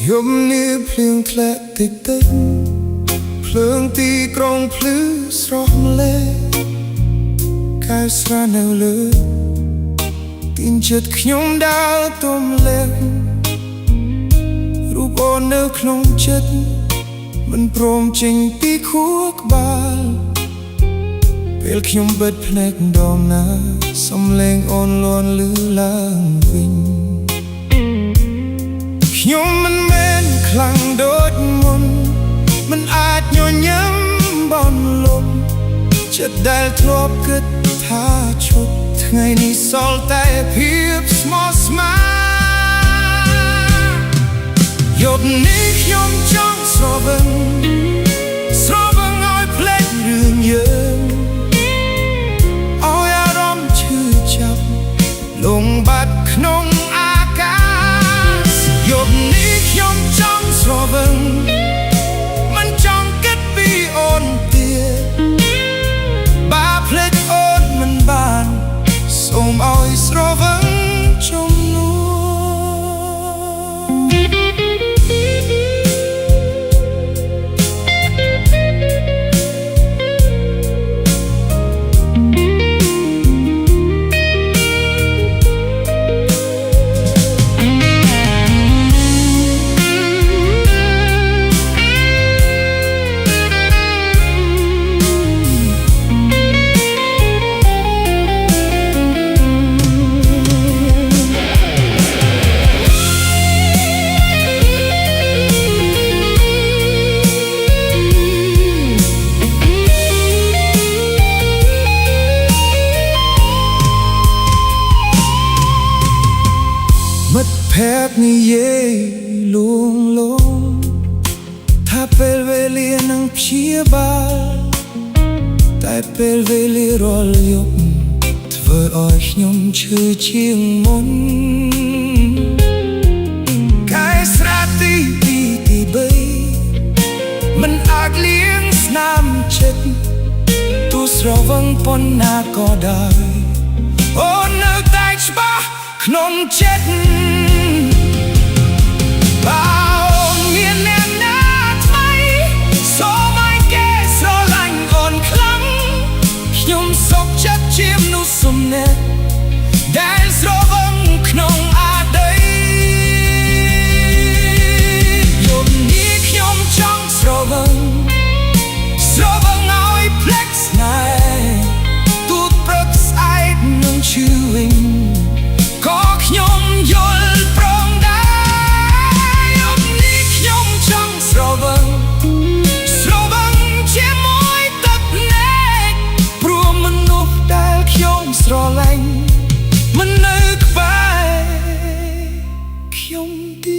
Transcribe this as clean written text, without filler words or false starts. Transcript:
យប់នេះភ្លៀងធ្លាក់តិចតិចភ្លើងទីក្រុងភ្លឺស្រស់ម្លេះកែស្រានៅលើទីនចិត្តខ្ញុំដើរទុំលេងរូបអូននៅក្នុងចិត្តមិនព្រមចេញពីខួរក្បាលពេលខ្ញុំបិទភ្នែកម្ដងណាសំឡេងអូនលាន់លឺឡើងវិញខ្ញុំមិនមែនខ្លាំងដូចមុនមិនអាចញញឹមបន់លំចិត្តដែលធ្លាប់គិតថាឈប់ថ្ងៃនេះសល់តែភាពស្មោះស្ម័គ្រយប់នេះខ្ញុំចង់ស្រវឹងឲ្យភ្លេចរឿងយើងឲ្យអារម្មណ៍ឈឺចាប់លងបាត់ក្នុងអាកាសយប់នេះខ្ញុំចង់ស្រវឹងមិនចង់គិតពីអូនទៀតបើភ្លេចអូនមិនបានសូមឲ្យស្រវឹងជំនួមិត្តភក្តិនិយាយលួងលោមថាពេលវេលានឹងព្យាបាលតែពេលវេលារាល់យប់ធ្វើឲ្យខ្ញុំឈឺជាងមុនកាយស្រាទី3មិនអាចលៀងស្នាមចិត្តទូស្រវឹងប៉ុណ្ណាក៏ដោយអូននៅតែច្បាស់ក្នុងចិត្តបើអូនមានអ្នកណាថ្មីសូមឲ្យគេស្រឡាញ់អូនខ្លាំងខ្ញុំសុខចិត្តជាមនុស្សសំណេះដែលស្រវឹងក្នុងអាដីយប់នេះខ្ញុំចង់ស្រវឹងឲ្យភ្លេចស្នេហ៍ទូតព្រឹកស្អែកនឹងឈឺវិញក៏ខ្ញុំយល់ព្រមដែរយប់នេះខ្ញុំចង់ស្រវឹងជាមួយទឹកភ្នែកព្រោះមនុស្សដែលខ្ញុំស្រឡាញ់មិននៅក្បែរខ្ញុំទេ